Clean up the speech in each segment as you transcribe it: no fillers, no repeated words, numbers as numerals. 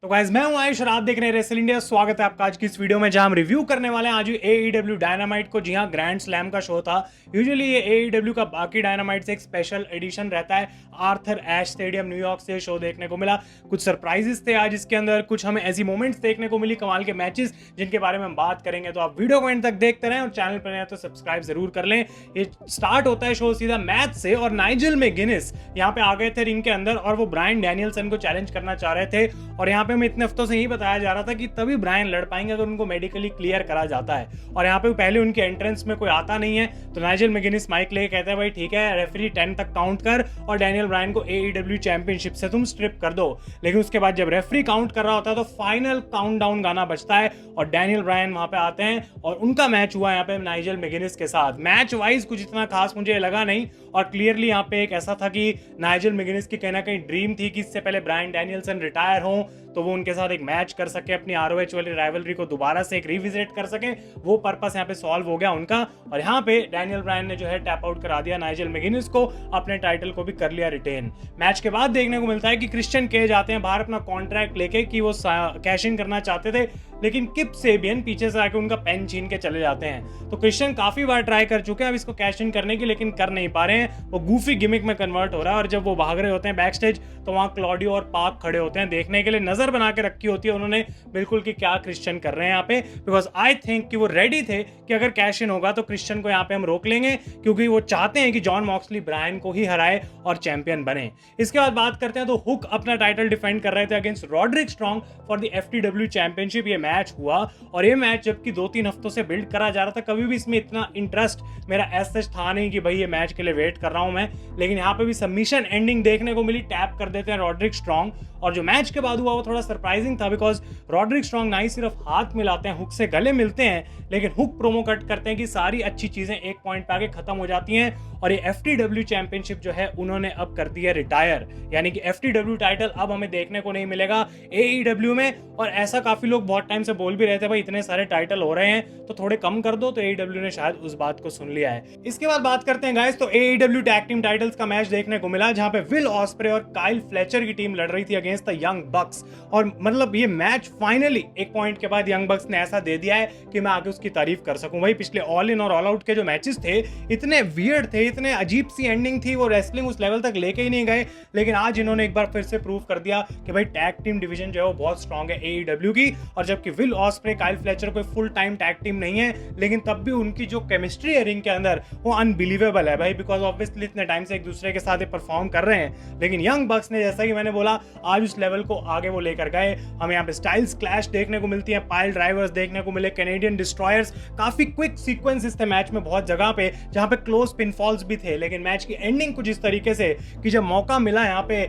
तो गाइस मैं हूं आयुष और आप देख रहे हैं रेसल इंडिया। स्वागत है आपका आज की इस वीडियो में जहां हम रिव्यू करने वाले हैं आज AEW डायनामाइट को। जी हां, ग्रैंड स्लैम का शो था। यूजुअली ये AEW का बाकी डायनामाइट से एक स्पेशल एडिशन रहता है। आर्थर एश स्टेडियम न्यूयॉर्क से शो देखने को मिला। कुछ सरप्राइजेस थे आज इसके अंदर, कुछ हमें ऐसी मोमेंट्स देखने को मिली, कमाल के मैचेस जिनके बारे में हम बात करेंगे। तो आप वीडियो को एंड तक देखते रहें और चैनल पर नए हैं तो सब्सक्राइब जरूर कर लें। ये स्टार्ट होता है शो सीधा मैच से और नाइजल मैकगिनिस यहाँ पे आ गए थे रिंग के अंदर और वो ब्रायन डैनियल्सन को चैलेंज करना चाह रहे थे। और यहाँ पे हमें इतने हफ्तों से यही बताया जा रहा था कि तभी ब्रायन लड़ पाएंगे अगर उनको मेडिकली क्लियर करा जाता है। और यहाँ पे पहले उनके एंट्रेंस में कोई आता नहीं है तो नाइजल मैकगिनिस माइक लेके कहते हैं भाई ठीक है, रेफरी 10 तक काउंट कर और डैनियल ब्रायन को AEW चैंपियनशिप से तुम स्ट्रिप कर दो। लेकिन उसके बाद जब रेफरी काउंट कर रहा होता है तो फाइनल काउंटडाउन गाना बजता है और डैनियल ब्रायन वहां पे आते हैं और उनका मैच हुआ यहाँ पे नाइजल मैकगिनिस के साथ। मैच वाइज कुछ इतना खास मुझे लगा नहीं और क्लियरली यहाँ पे एक ऐसा था कि नाइजल मैकगिनिस की कहीं ना कहीं ड्रीम थी कि इससे पहले ब्रायन डैनियल्सन रिटायर हो तो वो उनके साथ एक मैच कर सके, अपनी ROH वाली राइवलरी को दोबारा से एक रिविजिट कर सके। वो पर्पस यहाँ पे सॉल्व हो गया उनका और यहाँ पे डैनियल ब्रायन ने जो है टैप आउट करा दिया नाइजल मैकगिनिस को, अपने टाइटल को भी कर लिया रिटेन। मैच के बाद देखने को मिलता है कि क्रिश्चियन केज आते हैं बाहर अपना कॉन्ट्रैक्ट लेके कि वो कैश इन करना चाहते थे, लेकिन किप सेबियन पीछे से आके उनका पेन छीन के चले जाते हैं। तो क्रिश्चियन काफी बार ट्राई कर चुके हैं अब इसको कैश इन करने की, लेकिन कर नहीं पा रहे हैं। वो गूफी गिमिक में कन्वर्ट हो रहा है और जब वो भाग रहे होते हैं बैक स्टेज तो वहां क्लॉडियो और पार्क खड़े होते हैं देखने के लिए। नजर बना के रखी होती है उन्होंने बिल्कुल कि क्या क्रिश्चियन कर रहे हैं यहाँ पे, बिकॉज आई थिंक कि वो रेडी थे कि अगर कैश इन होगा तो क्रिश्चियन को यहाँ पे हम रोक लेंगे क्योंकि वो चाहते हैं कि जॉन मॉक्सली ब्रायन को ही हराए और चैंपियन बने। इसके बाद बात करते हैं तो हुक अपना टाइटल डिफेंड कर रहे थे against Rodrick strong for the FTW championship. ये मैच हुआ और ये मैच जबकि 2-3 हफ्तों से बिल्ड करा जा रहा था, कभी भी इसमें इतना इंटरेस्ट मेरा ऐसा था नहीं कि भाई ये मैच के लिए वेट कर रहा हूं मैं, लेकिन यहाँ पे भी सबमिशन एंडिंग देखने को मिली। टैप कर देते हैं रॉड्रिक स्ट्रॉन्ग और जो मैच के बाद हुआ वो थोड़ा सरप्राइजिंग था बिकॉज रॉड्रिक स्ट्रॉन्ग ना ही सिर्फ हाथ मिलाते हैं, हुक से गले मिलते हैं, लेकिन हुक प्रोमो कट करते हैं कि सारी अच्छी चीजें एक पॉइंट पे आके खत्म हो जाती हैं और ये FTW चैंपियनशिप जो है उन्होंने अब कर दी है रिटायर। यानी कि FTW टाइटल अब हमें देखने को नहीं मिलेगा AEW में। और ऐसा काफी लोग बहुत टाइम से बोल भी रहे थे भाई इतने सारे टाइटल हो रहे हैं तो थोड़े कम कर दो, तो AEW ने शायद उस बात को सुन लिया है। इसके बाद बात करते हैं गाइस तो AEW टैग टीम टाइटल्स का मैच देखने को मिला जहां पे विल ऑस्प्रे और काइल फ्लेचर की टीम लड़ रही थी अगेंस्ट द यंग बक्स। और मतलब ये मैच फाइनली एक पॉइंट के बाद यंग बक्स ने ऐसा दे दिया है कि मैं आगे उसकी तारीफ कर सकूं। भाई पिछले ऑल इन और ऑल आउट के जो मैचेस थे इतने वियर्ड थे, इतने अजीब सी एंडिंग थी, वो रेसलिंग उस लेवल तक लेके ही नहीं गए। लेकिन आज इन्होंने एक बार फिर से प्रूव कर दिया कि भाई टैग टीम डिवीजन जो है वो बहुत स्ट्रांग है AEW की। और जबकि विल ऑस्प्रे काइल फ्लेचर कोई फुल टाइम टैग टीम नहीं है, लेकिन तब भी उनकी जो केमिस्ट्री है रिंग के अंदर वो अनबिलीवेबल है भाई, बिकॉज ऑब्वियसली इतने टाइम से एक दूसरे के साथ परफॉर्म कर रहे हैं। लेकिन यंग बक्स ने जैसा कि मैंने बोला आज उस लेवल को आगे वो लेकर गए। हमें यहाँ पे स्टाइल्स क्लैश देखने को मिलती है, पाइल ड्राइवर्स देखने को मिले, कैनेडियन डिस्ट्रॉयर्स, काफी क्विक सीक्वेंसेस थे मैच में बहुत जगह पे जहां पे क्लोज पिनफॉल्स भी थे। लेकिन मैच की एंडिंग कुछ इस तरीके से कि जब मौका मिला यहाँ पे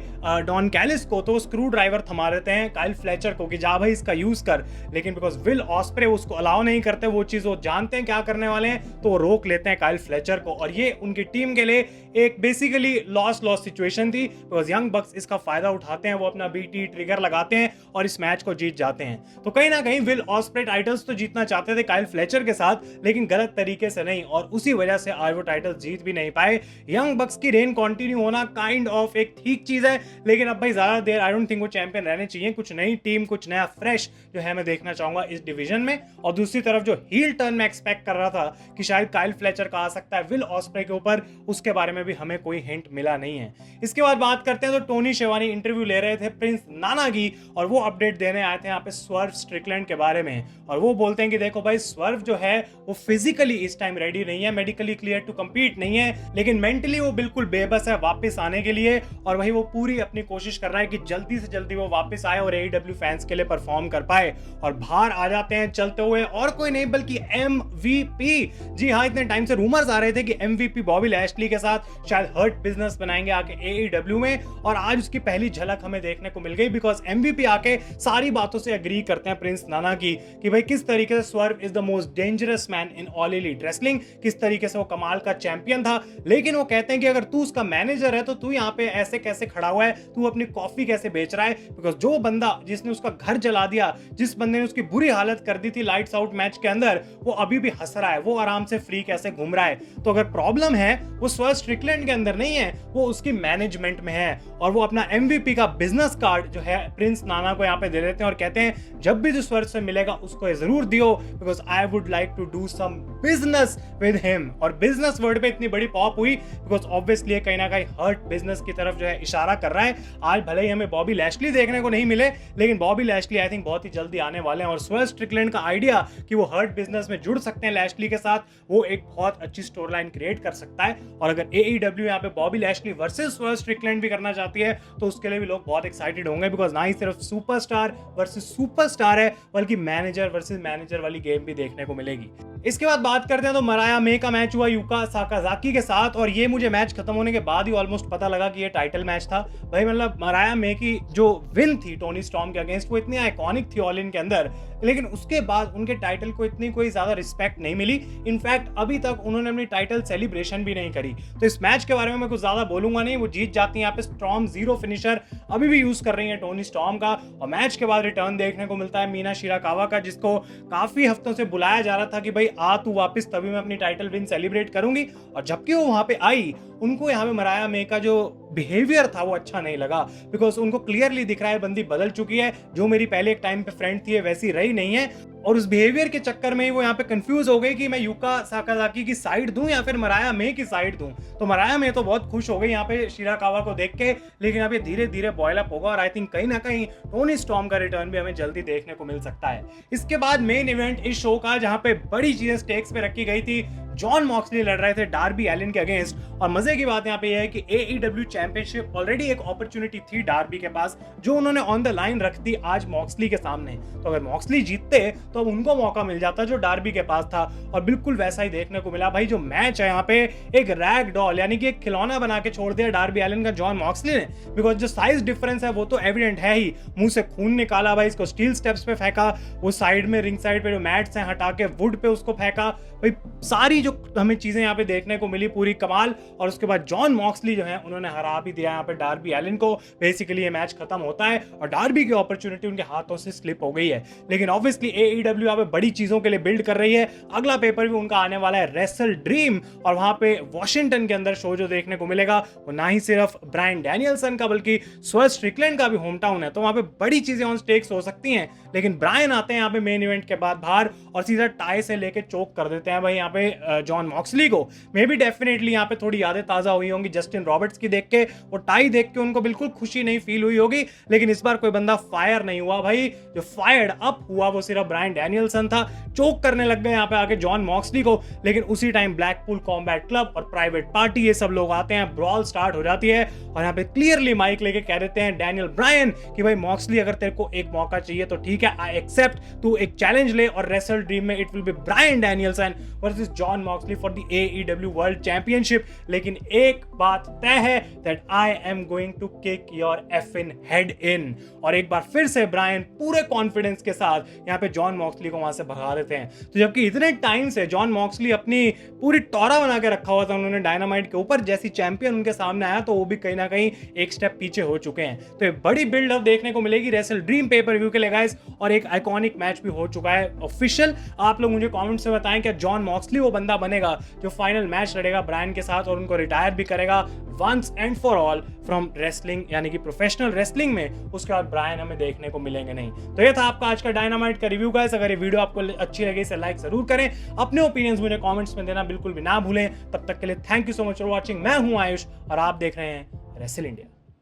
डॉन कैलिस को तो स्क्रू ड्राइवर थमा देते हैं काइल फ्लेचर को कि जा भाई इसका यूज कर, लेकिन बिकॉज विल ऑस्प्रे उसको अलाउ नहीं करते, वो चीज वो जानते हैं क्या करने वाले हैं तो वो रोक लेते हैं काइल फ्लेचर को। और ये उनकी टीम के लिए एक बेसिकली लॉस सिचुएशन थी बिकॉज यंग बक्स इसका फायदा उठाते हैं, वो अपना BT ट्रिगर लगाते हैं और इस मैच को जीत जाते हैं। तो कहीं ना कहीं विल ऑस्प्रे टाइटल्स तो जीतना चाहते थे काइल फ्लेचर के साथ, लेकिन गलत तरीके से नहीं और उसी वजह से आज वो टाइटल जीत भी नहीं पाए। यंग बक्स की रेन कंटिन्यू होना काइंड ऑफ एक ठीक चीज है, लेकिन अब भाई ज्यादा देर आई डोंट थिंक वो चैंपियन रहने चाहिए। कुछ नई टीम, कुछ नया फ्रेश जो है मैं देखना चाहूंगा इस डिवीजन में। और दूसरी तरफ जो हील टर्न में एक्सपेक्ट कर रहा था कि शायद काइल फ्लेचर का आ सकता है विल ऑस्प्रे के ऊपर, उसके बारे में भी हमें कोई हिंट मिला नहीं है। इसके बाद बात करते हैं तो टोनी शेवानी इंटरव्यू ले रहे थे प्रिंस नाना की और वो अपडेट देने आए थे यहाँ पे स्वर्व स्ट्रिकलैंड के बारे में। और वो बोलते हैं कि देखो भाई स्वर्व जो है वो फिजिकली इस टाइम रेडी नहीं है, मेडिकली क्लियर टू कंपीट नहीं है, लेकिन मेंटली वो बिल्कुल बेबस है वापस आने के लिए। और वही वो पूरी अपनी कोशिश कर रहा है कि जल्दी से जल्दी वो वापस आए और AEW फैंस के लिए परफॉर्म कर पाए। और बाहर आ जाते हैं चलते हुए और कोई नहीं बल्कि MVP। जी हाँ, इतने टाइम से रूमर्स आ रहे थे कि MVP बॉबी लैशली के साथ शायद हर्ट बिजनेस बनाएंगे आके AEW में, और आज उसकी पहली झलक हमें देखने को मिल गई बिकॉज MVP आके सारी बातों से एग्री करते हैं प्रिंस नाना की कि भाई किस तरीके से swerve is the most dangerous man in all elite wrestling, किस तरीके से वो कमाल का चैंपियन था। लेकिन वो कहते हैं कि अगर तू उसका मैनेजर है तो तू यहाँ पे ऐसे कैसे खड़ा हुआ है, तू अपनी कॉफी कैसे बेच रहा है, बिकॉज जो बंदा जिसने उसका घर जला दिया, जिस बंदे ने उसकी बुरी हालत कर दी थी लाइट्स आउट मैच के अंदर, वो अभी भी हंस रहा है, वो आराम से फ्री कैसे घूम रहा है। तो अगर प्रॉब्लम है वो स्वर्ज स्ट्रिकलैंड के अंदर नहीं है, वो उसकी मैनेजमेंट में है। और वो अपना MVP का बिजनेस कार्ड जो है प्रिंस नाना को यहाँ पे दे देते हैं और कहते हैं जब भी जो स्वर्ज से मिलेगा उसको ये जरूर दियो, because I would like to do some business with him. और बिजनेस वर्ड पे इतनी बड़ी पॉप हुई बिकॉज ऑब्वियसली कहीं ना कहीं हर्ट बिजनेस की तरफ जो है इशारा कर रहा है। आज भले ही हमें बॉबी लैशली देखने को नहीं मिले, लेकिन बॉबी लैशली आई थिंक बहुत ही जल्दी आने वाले हैं। और स्वर्ज स्ट्रिकलैंड का आइडिया कि वो हर्ट बिजनेस में जुड़ सकते हैं लैशली के साथ, वो एक बहुत अच्छी स्टोरी लाइन क्रिएट कर सकता है। और अगर AEW यहाँ पे बॉबी लैशली वर्सेस स्वर्ज स्ट्रिकलैंड भी करना चाहती है तो उसके लिए भी लोग बहुत एक्साइटेड होंगे, बिकॉज ना ही सिर्फ सुपरस्टार वर्सेस सुपरस्टार है, बल्कि मैनेजर वर्सेस मैनेजर वाली गेम भी देखने को मिलेगी। इसके बाद बात करते हैं तो मराया मे का मैच हुआ यूका साकाजाकी के साथ, और ये मुझे मैच खत्म होने के बाद ही ऑलमोस्ट पता लगा कि ये टाइटल मैच था। भाई मतलब मराया मे की जो विन थी टोनी स्टॉर्म के अगेंस्ट वो इतनी आइकॉनिक थी ऑल इन के अंदर, लेकिन उसके बाद उनके टाइटल को इतनी कोई ज्यादा रिस्पेक्ट नहीं मिली। इनफैक्ट अभी तक उन्होंने अपनी टाइटल सेलिब्रेशन भी नहीं करी। तो इस मैच के बारे में मैं कुछ ज्यादा बोलूंगा नहीं, वो जीत जाती है। यहाँ पे स्टॉर्म 0 फिनिशर अभी भी यूज कर रही है टोनी स्टॉर्म का। और मैच के बाद रिटर्न देखने को मिलता है मीना शिराकावा का, जिसको काफी हफ्तों से बुलाया जा रहा था कि भाई आ तू वापस, तभी मैं अपनी टाइटल विन सेलिब्रेट करूंगी। और जबकि वो वहां पे आई, उनको यहाँ पे मराया मे का जो बिहेवियर था वो अच्छा नहीं लगा, बिकॉज उनको क्लियरली दिख रहा है बंदी बदल चुकी है, जो मेरी पहले एक टाइम पे फ्रेंड थी वैसी रही नहीं है। और उस बिहेवियर के चक्कर में ही वो यहाँ पे कंफ्यूज हो गई कि मैं यूका साकाजाकी की साइड दूं या फिर मराया मे की साइड दूं। तो मराया मे तो बहुत खुश हो गई यहाँ पे शिराकावा को देख के, लेकिन अब ये धीरे धीरे बॉयल अप होगा और आई थिंक कहीं ना कहीं टोनी स्टॉर्म का रिटर्न भी हमें जल्दी देखने को मिल सकता है। इसके बाद मेन इवेंट इस शो का, जहां पे बड़ी चीजें स्टेक्स पे रखी गई थी। जॉन मॉक्सली लड़ रहे थे डार्बी एलिन के अगेंस्ट, और मजे की बात यहाँ पे यह है कि AEW चैंपियनशिप ऑलरेडी एक अपॉर्चुनिटी थी डार्बी के पास, जो उन्होंने ऑन द लाइन रख दी आज मॉक्सली के सामने। तो अगर मॉक्सली जीतते तो अब उनको मौका मिल जाता जो डार्बी के पास था, और बिल्कुल वैसा ही देखने को मिला। भाई जो मैच है यहाँ पे एक रैग डॉल यानी कि एक खिलौना बना के छोड़ दिया डार्बी एलिन का जॉन मॉक्सली ने, बिकॉज जो साइज डिफरेंस है वो तो एविडेंट है ही। मुंह से खून निकाला, भाई इसको स्टील स्टेप्स पे फेंका, वो साइड में रिंग साइड पे जो मैट्स हैं हटा के वुड पे उसको फेंका। भाई सारी जो हमें चीजें यहाँ पे देखने को मिली पूरी कमाल। और उसके बाद जॉन मॉक्सली जो है उन्होंने हरा भी दिया यहाँ पे डार्बी एलिन को। बेसिकली ये मैच खत्म होता है और डार्बी की अपॉर्चुनिटी उनके हाथों से स्लिप हो गई है। लेकिन ऑब्वियसली AEW यहाँ पे बड़ी चीजों के लिए बिल्ड कर रही है। अगला पेपर भी उनका आने वाला है रेसल ड्रीम, और वहां पे वॉशिंगटन के अंदर शो जो देखने को मिलेगा वो ना ही सिर्फ ब्रायन डैनियलसन का बल्कि स्वर्ज स्ट्रिकलैंड का भी होम टाउन है। तो वहां पे बड़ी चीजें ऑन स्टेक्स हो सकती हैं। लेकिन ब्रायन आते हैं यहाँ पे मेन इवेंट के बाद बाहर और सीधा टाई से लेके चोक कर देते हैं भाई यहाँ पे जॉन मॉक्सली को। मे बी डेफिनेटली यहाँ पे थोड़ी यादें ताजा हुई होंगी जस्टिन रॉबर्ट्स की देख के, वो टाई देख के उनको बिल्कुल खुशी नहीं फील हुई होगी। लेकिन इस बार कोई बंदा फायर नहीं हुआ भाई, जो फायर्ड अप हुआ वो सिर्फ ब्रायन डैनियलसन था। चोक करने लग गए यहाँ पे आके जॉन मॉक्सली को, लेकिन उसी टाइम ब्लैकपूल कॉम्बैट क्लब और प्राइवेट पार्टी ये सब लोग आते हैं, ब्रॉल स्टार्ट हो जाती है और यहाँ पे क्लियरली माइक लेके कह देते हैं डैनियल ब्रायन कि भाई मॉक्सली अगर तेरे को एक मौका चाहिए तो ठीक है, आई एक्सेप्ट, तू एक चैलेंज ले और रेसल ड्रीम में it will be Bryan Danielson versus Jon Moxley for the AEW world championship. लेकिन एक बात तय है that I am going to kick your effin head in. और एक बार फिर से ब्रायन पूरे कॉन्फिडेंस के साथ यहाँ पे जॉन मॉक्सली को वहां से भगा देते हैं। तो जबकि इतने टाइम से जॉन मॉक्सली अपनी पूरी टोरा बना के रखा हुआ था उन्होंने डायनामाइट के ऊपर, जैसी चैंपियन उनके सामने आया तो वो भी कहीं ना कहीं एक स्टेप पीछे हो चुके हैं। तो एक बड़ी बिल्ड अप देखने को मिलेगी रेसल ड्रीम पेपर व्यू के लिए गाइस, और एक आइकॉनिक मैच भी हो चुका है ऑफिशियल। आप लोग मुझे कमेंट्स में बताएं क्या जॉन मॉक्सली वो बंदा बनेगा जो फाइनल मैच लड़ेगा ब्रायन के साथ और उनको रिटायर भी करेगा once and for all from wrestling यानी कि प्रोफेशनल रेसलिंग में। उसके बाद ब्रायन हमें देखने को मिलेंगे नहीं। तो ये था आपका आज का डायनामाइट का रिव्यू गाइस। अगर ये वीडियो आपको अच्छी लगी इसे लाइक जरूर करें, अपने ओपिनियंस मुझे कमेंट्स में देना बिल्कुल भी ना भूलें। तब तक के लिए thank you so much for watching. मैं हूं आयुष और आप देख रहे हैं रेसल इंडिया।